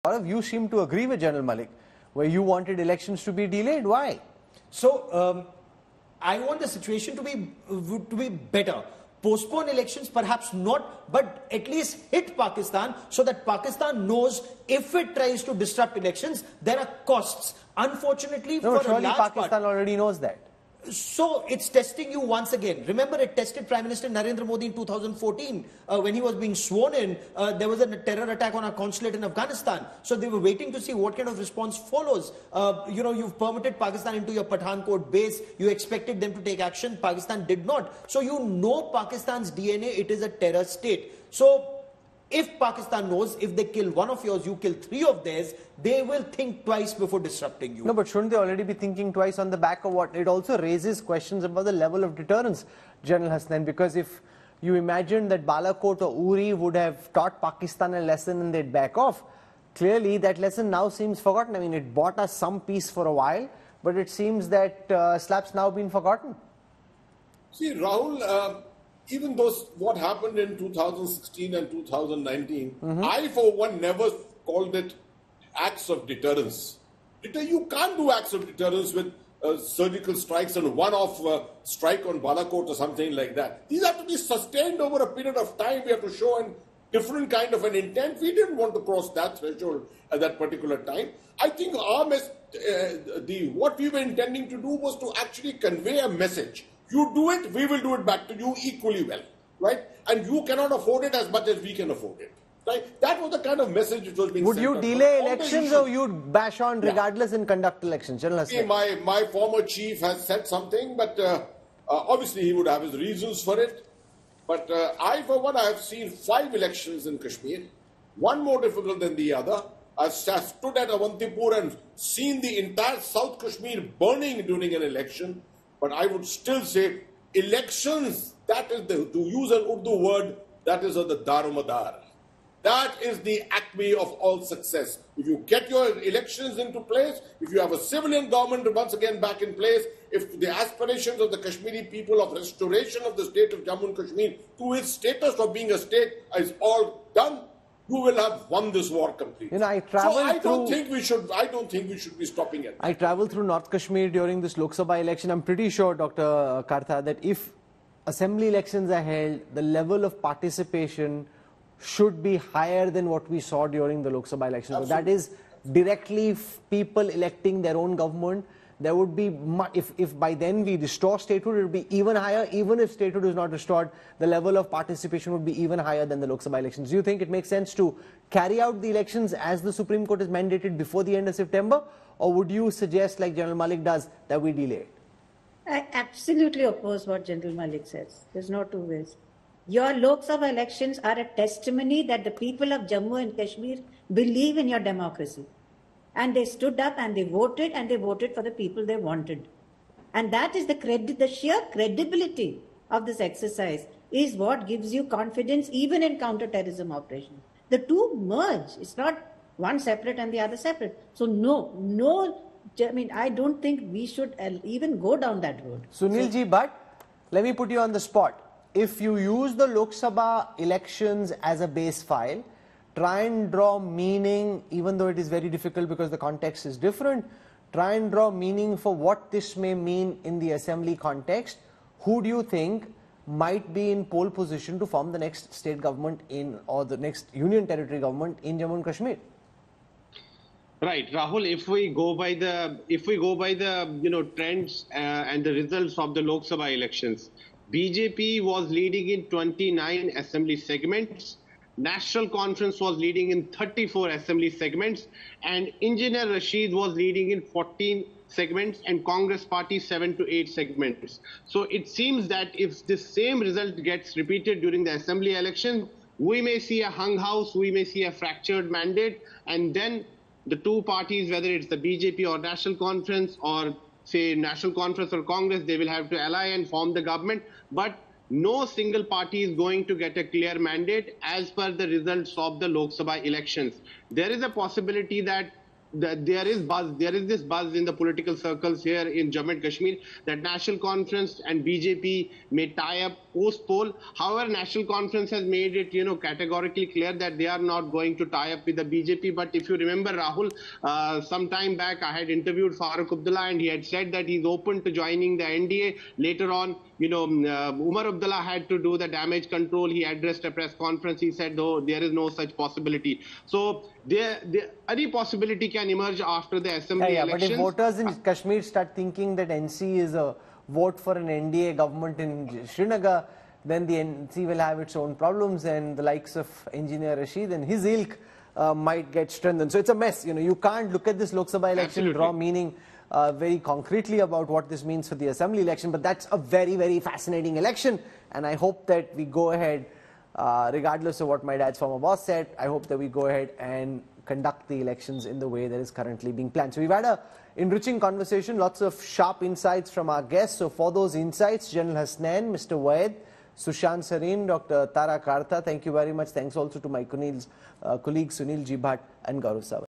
Gaurav, you seem to agree with General Malik, where you wanted elections to be delayed. Why? So, I want the situation to be better. Postpone elections, perhaps not, but at least hit Pakistan so that Pakistan knows if it tries to disrupt elections, there are costs. Unfortunately, no, for surely a large Pakistan already knows that. So it's testing you once again. Remember, it tested Prime Minister Narendra Modi in 2014 when he was being sworn in. There was a terror attack on our consulate in Afghanistan. So they were waiting to see what kind of response follows. You've permitted Pakistan into your Pathankot base. You expected them to take action. Pakistan did not. So you know Pakistan's DNA. It is a terror state. So if Pakistan knows if they kill one of yours, you kill three of theirs, they will think twice before disrupting you. No, but shouldn't they already be thinking twice on the back of what? It also raises questions about the level of deterrence, General Hasnain, because if you imagine that Balakot or Uri would have taught Pakistan a lesson and they'd back off, clearly that lesson now seems forgotten. I mean, it bought us some peace for a while, but it seems that slap's now been forgotten. See, Rahul, even though what happened in 2016 and 2019, I, for one, never called it acts of deterrence. You can't do acts of deterrence with surgical strikes and one-off strike on Balakot or something like that. These have to be sustained over a period of time. We have to show a different kind of an intent. We didn't want to cross that threshold at that particular time. I think what we were intending to do was to actually convey a message. You do it, we will do it back to you equally well, right? And you cannot afford it as much as we can afford it, right? That was the kind of message which was being Would sent you out. delay elections or you'd bash on regardless and conduct elections? General See, my former chief has said something, but obviously he would have his reasons for it. But I, for one, I have seen 5 elections in Kashmir, one more difficult than the other. I've stood at Avantipur and seen the entire South Kashmir burning during an election. But I would still say elections, that is, to use an Urdu word, that is the darumadar. That is the acme of all success. If you get your elections into place, if you have a civilian government once again back in place, if the aspirations of the Kashmiri people of restoration of the state of Jammu and Kashmir to its status of being a state is all done, you will have won this war completely. I don't think we should be stopping it. I travelled through North Kashmir during this Lok Sabha election. I'm pretty sure, Dr. Kartha, that if assembly elections are held, the level of participation should be higher than what we saw during the Lok Sabha election. So that is directly people electing their own government. There would be, if by then we restore statehood, it would be even higher. Even if statehood is not restored, the level of participation would be even higher than the Lok Sabha elections. Do you think it makes sense to carry out the elections as the Supreme Court has mandated before the end of September? Or would you suggest, like General Malik does, that we delay it? I absolutely oppose what General Malik says. There's no two ways. Your Lok Sabha elections are a testimony that the people of Jammu and Kashmir believe in your democracy. And they stood up and they voted for the people they wanted. And that is the sheer credibility of this exercise is what gives you confidence even in counter-terrorism operations. The two merge. It's not one separate and the other separate. So I don't think we should even go down that road. Sunilji, but let me put you on the spot. If you use the Lok Sabha elections as a base file, try and draw meaning, even though it is very difficult because the context is different, try and draw meaning for what this may mean in the assembly context. Who do you think might be in pole position to form the next state government or the next union territory government in Jammu and Kashmir? Right, Rahul. If we go by the trends and the results of the Lok Sabha elections, BJP was leading in 29 assembly segments. National Conference was leading in 34 assembly segments, and Engineer Rashid was leading in 14 segments, and Congress Party 7 to 8 segments. So it seems that if this same result gets repeated during the assembly election, we may see a hung house, we may see a fractured mandate, and then the two parties, whether it's the BJP or National Conference or say National Conference or Congress, they will have to ally and form the government. But no single party is going to get a clear mandate as per the results of the Lok Sabha elections. There is a possibility that there is this buzz in the political circles here in Jammu and Kashmir that National Conference and BJP may tie up post-poll. However, National Conference has made it, categorically clear that they are not going to tie up with the BJP. But if you remember, Rahul, some time back, I had interviewed Farooq Abdullah, and he had said that he's open to joining the NDA. Later on, Umar Abdullah had to do the damage control. He addressed a press conference. He said, no, there is no such possibility. So any possibility can emerge after the assembly elections. But if voters in Kashmir start thinking that NC is a vote for an NDA government in Srinagar, then the NC will have its own problems, and the likes of Engineer Rashid and his ilk might get strengthened. So it's a mess. You can't look at this Lok Sabha election and draw meaning very concretely about what this means for the assembly election, but that's a very, very fascinating election, and I hope that we go ahead, regardless of what my dad's former boss said, I hope that we go ahead and conduct the elections in the way that is currently being planned. So we've had a enriching conversation, lots of sharp insights from our guests. So for those insights, General Hasnain, Mr. Waid, Sushant Sareen, Dr. Tara Kartha, thank you very much. Thanks also to my colleagues Sunil Jibhat and Gaurav Sawant.